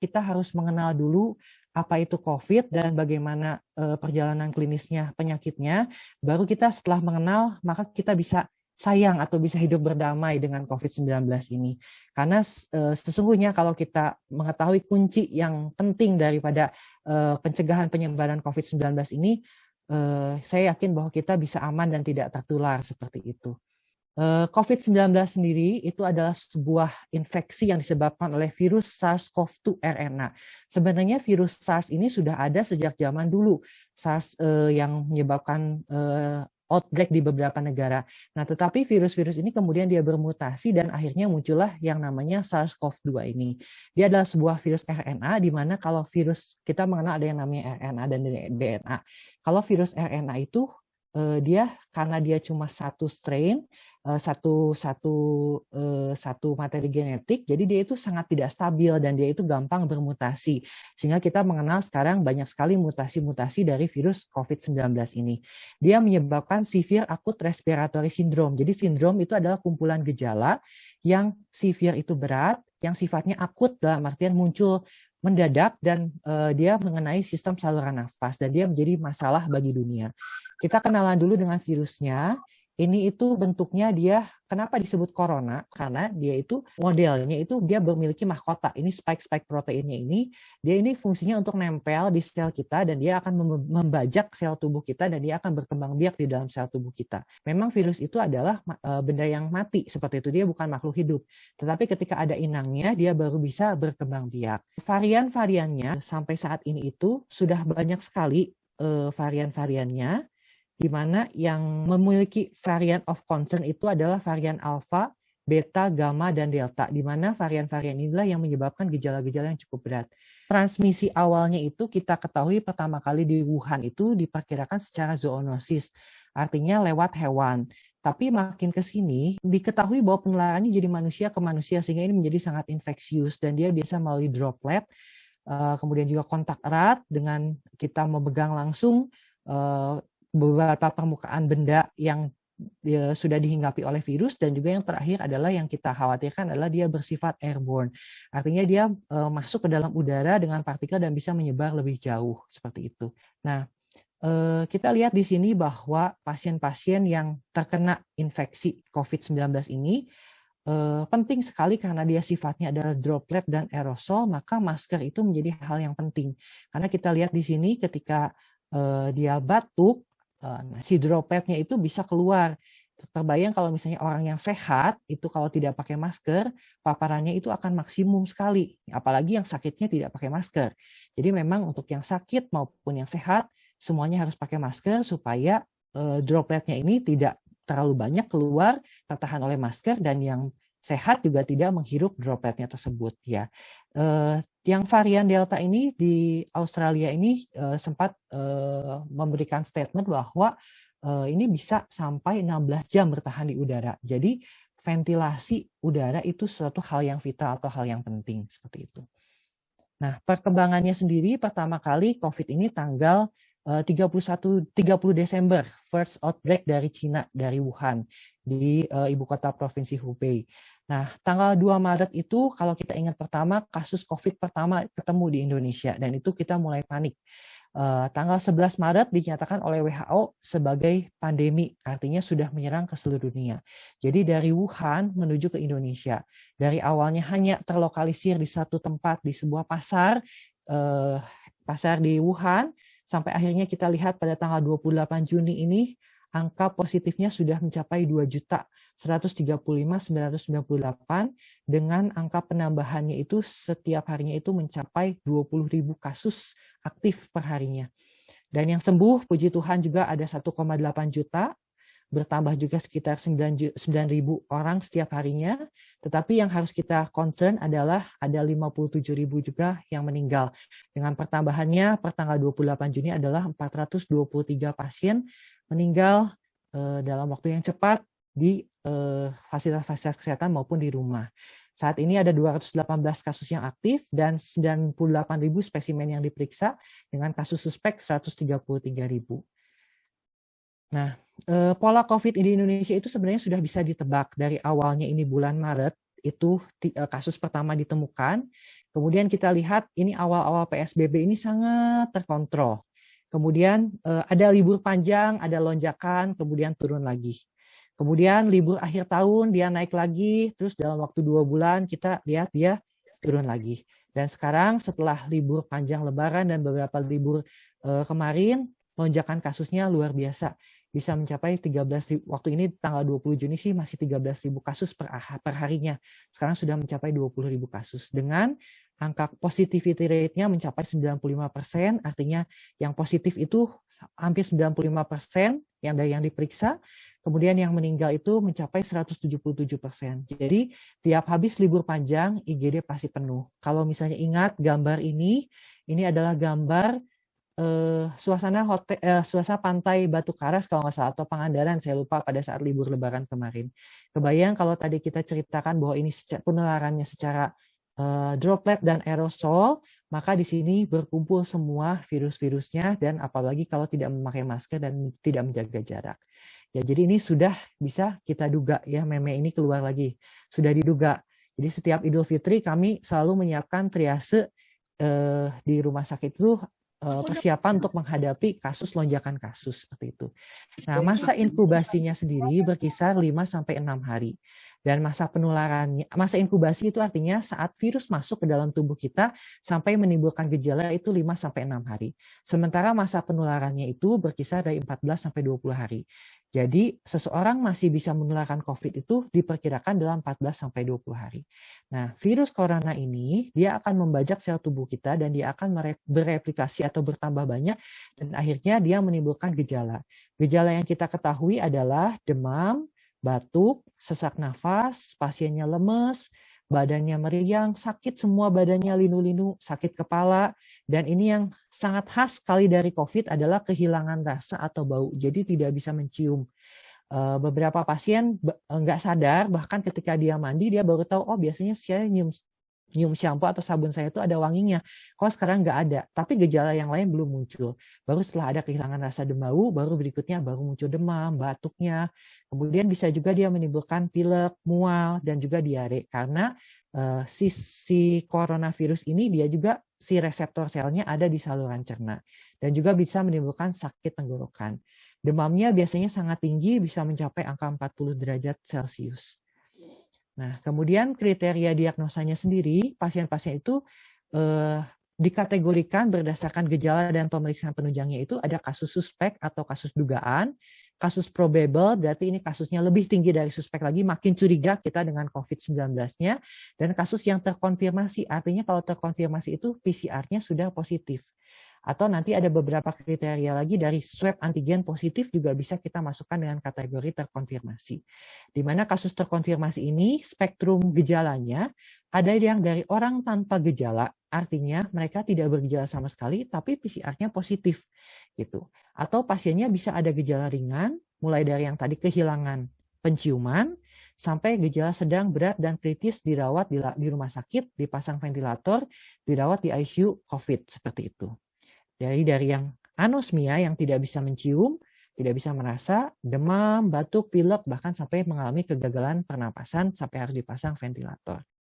kita harus mengenal dulu apa itu COVID dan bagaimana perjalanan klinisnya penyakitnya. Baru kita setelah mengenal, maka kita bisa sayang atau bisa hidup berdamai dengan COVID-19 ini. Karena sesungguhnya kalau kita mengetahui kunci yang penting daripada pencegahan penyebaran COVID-19 ini, saya yakin bahwa kita bisa aman dan tidak tertular seperti itu. COVID-19 sendiri itu adalah sebuah infeksi yang disebabkan oleh virus SARS-CoV-2 RNA. Sebenarnya virus SARS ini sudah ada sejak zaman dulu. SARS yang menyebabkan outbreak di beberapa negara. Nah, tetapi virus-virus ini kemudian dia bermutasi dan akhirnya muncullah yang namanya SARS-CoV-2 ini. Dia adalah sebuah virus RNA di mana kalau virus, kita mengenal ada yang namanya RNA dan DNA. Kalau virus RNA itu dia karena dia cuma satu strain, satu materi genetik, jadi dia itu sangat tidak stabil dan dia itu gampang bermutasi. Sehingga kita mengenal sekarang banyak sekali mutasi-mutasi dari virus COVID-19 ini. Dia menyebabkan severe acute respiratory syndrome. Jadi sindrom itu adalah kumpulan gejala yang severe itu berat, yang sifatnya akut dalam artian muncul mendadak dan dia mengenai sistem saluran nafas dan dia menjadi masalah bagi dunia. Kita kenalan dulu dengan virusnya. Ini itu bentuknya dia, kenapa disebut corona? Karena dia itu modelnya itu dia memiliki mahkota. Ini spike-spike proteinnya ini, dia ini fungsinya untuk nempel di sel kita dan dia akan membajak sel tubuh kita dan dia akan berkembang biak di dalam sel tubuh kita. Memang virus itu adalah benda yang mati, seperti itu. Dia bukan makhluk hidup. Tetapi ketika ada inangnya, dia baru bisa berkembang biak. Varian-variannya sampai saat ini itu sudah banyak sekali varian-variannya, di mana yang memiliki varian of concern itu adalah varian alpha, beta, gamma, dan delta, di mana varian-varian inilah yang menyebabkan gejala-gejala yang cukup berat. Transmisi awalnya itu kita ketahui pertama kali di Wuhan itu diperkirakan secara zoonosis, artinya lewat hewan. Tapi makin ke sini diketahui bahwa penularannya jadi manusia ke manusia, sehingga ini menjadi sangat infeksius dan dia bisa melalui droplet, kemudian juga kontak erat dengan kita memegang langsung beberapa permukaan benda yang sudah dihinggapi oleh virus, dan juga yang terakhir adalah yang kita khawatirkan adalah dia bersifat airborne. Artinya dia masuk ke dalam udara dengan partikel dan bisa menyebar lebih jauh seperti itu. Nah, kita lihat di sini bahwa pasien-pasien yang terkena infeksi COVID-19 ini penting sekali karena dia sifatnya adalah droplet dan aerosol, maka masker itu menjadi hal yang penting. Karena kita lihat di sini ketika dia batuk, si dropletnya itu bisa keluar. Terbayang kalau misalnya orang yang sehat itu kalau tidak pakai masker, paparannya itu akan maksimum sekali. Apalagi yang sakitnya tidak pakai masker. Jadi memang untuk yang sakit maupun yang sehat, semuanya harus pakai masker supaya dropletnya ini tidak terlalu banyak keluar, tertahan oleh masker, dan yang sehat juga tidak menghirup dropletnya tersebut ya. Yang varian Delta ini di Australia ini sempat memberikan statement bahwa ini bisa sampai 16 jam bertahan di udara. Jadi ventilasi udara itu suatu hal yang vital atau hal yang penting seperti itu. Nah, perkembangannya sendiri pertama kali COVID ini tanggal 30 Desember, first outbreak dari Cina, dari Wuhan, di ibu kota provinsi Hubei. Nah, tanggal 2 Maret itu kalau kita ingat pertama kasus COVID pertama ketemu di Indonesia dan itu kita mulai panik. Tanggal 11 Maret dinyatakan oleh WHO sebagai pandemi, artinya sudah menyerang ke seluruh dunia. Jadi dari Wuhan menuju ke Indonesia. Dari awalnya hanya terlokalisir di satu tempat di sebuah pasar, pasar di Wuhan, sampai akhirnya kita lihat pada tanggal 28 Juni ini angka positifnya sudah mencapai 2.135.998 dengan angka penambahannya itu setiap harinya itu mencapai 20.000 kasus aktif per harinya. Dan yang sembuh puji Tuhan juga ada 1,8 juta, bertambah juga sekitar 9.000 orang setiap harinya. Tetapi yang harus kita concern adalah ada 57.000 juga yang meninggal. Dengan pertambahannya per tanggal 28 Juni adalah 423 pasien meninggal dalam waktu yang cepat di fasilitas-fasilitas kesehatan maupun di rumah. Saat ini ada 218 kasus yang aktif dan 98.000 spesimen yang diperiksa dengan kasus suspek 133.000. Nah, pola COVID di Indonesia itu sebenarnya sudah bisa ditebak dari awalnya ini bulan Maret. itu kasus pertama ditemukan. Kemudian kita lihat ini awal-awal PSBB ini sangat terkontrol. Kemudian ada libur panjang, ada lonjakan, kemudian turun lagi. Kemudian libur akhir tahun dia naik lagi, terus dalam waktu 2 bulan kita lihat dia turun lagi. Dan sekarang setelah libur panjang Lebaran dan beberapa libur kemarin, lonjakan kasusnya luar biasa. Bisa mencapai 13.000, waktu ini tanggal 20 Juni sih masih 13.000 kasus per harinya. Sekarang sudah mencapai 20.000 kasus. Dengan angka positivity rate-nya mencapai 95%, artinya yang positif itu hampir 95% yang diperiksa. Kemudian yang meninggal itu mencapai 177%. Jadi tiap habis libur panjang, IGD pasti penuh. Kalau misalnya ingat gambar ini adalah gambar suasana pantai Batu Karas kalau nggak salah, atau Pangandaran, saya lupa, pada saat libur Lebaran kemarin. Kebayang kalau tadi kita ceritakan bahwa ini penularannya secara droplet dan aerosol, maka di sini berkumpul semua virus-virusnya, dan apalagi kalau tidak memakai masker dan tidak menjaga jarak. Ya, jadi ini sudah bisa kita duga ya, meme ini keluar lagi, sudah diduga. Jadi setiap Idul Fitri kami selalu menyiapkan triase di rumah sakit itu, persiapan untuk menghadapi kasus lonjakan kasus seperti itu. Nah, masa inkubasinya sendiri berkisar 5-6 hari. Dan masa penularannya, masa inkubasi itu artinya saat virus masuk ke dalam tubuh kita sampai menimbulkan gejala itu 5-6 hari. Sementara masa penularannya itu berkisar dari 14-20 hari. Jadi seseorang masih bisa menularkan COVID itu diperkirakan dalam 14-20 hari. Nah, virus corona ini dia akan membajak sel tubuh kita dan dia akan bereplikasi atau bertambah banyak, dan akhirnya dia menimbulkan gejala. Gejala yang kita ketahui adalah demam, batuk, sesak nafas, pasiennya lemes, badannya meriang, sakit semua badannya, linu-linu, sakit kepala. Dan ini yang sangat khas sekali dari COVID adalah kehilangan rasa atau bau. Jadi tidak bisa mencium. Beberapa pasien nggak sadar, bahkan ketika dia mandi dia baru tahu, oh biasanya saya nyium shampoo atau sabun saya itu ada wanginya. Kok sekarang nggak ada, tapi gejala yang lain belum muncul. Baru setelah ada kehilangan rasa dan bau, baru berikutnya baru muncul demam, batuknya. Kemudian bisa juga dia menimbulkan pilek, mual, dan juga diare. Karena si coronavirus ini dia juga si reseptor selnya ada di saluran cerna. Dan juga bisa menimbulkan sakit tenggorokan. Demamnya biasanya sangat tinggi, bisa mencapai angka 40 derajat Celcius. Nah, kemudian kriteria diagnosanya sendiri, pasien-pasien itu dikategorikan berdasarkan gejala dan pemeriksaan penunjangnya itu ada kasus suspek atau kasus dugaan, kasus probable, berarti ini kasusnya lebih tinggi dari suspek lagi, makin curiga kita dengan COVID-19-nya, dan kasus yang terkonfirmasi, artinya kalau terkonfirmasi itu PCR-nya sudah positif. Atau nanti ada beberapa kriteria lagi dari swab antigen positif juga bisa kita masukkan dengan kategori terkonfirmasi. Di mana kasus terkonfirmasi ini spektrum gejalanya ada yang dari orang tanpa gejala, artinya mereka tidak bergejala sama sekali tapi PCR-nya positif gitu. Atau pasiennya bisa ada gejala ringan, mulai dari yang tadi kehilangan penciuman sampai gejala sedang, berat, dan kritis dirawat di rumah sakit, dipasang ventilator, dirawat di ICU COVID seperti itu. Dari yang anosmia yang tidak bisa mencium, tidak bisa merasa, demam, batuk, pilek, bahkan sampai mengalami kegagalan pernapasan sampai harus dipasang ventilator.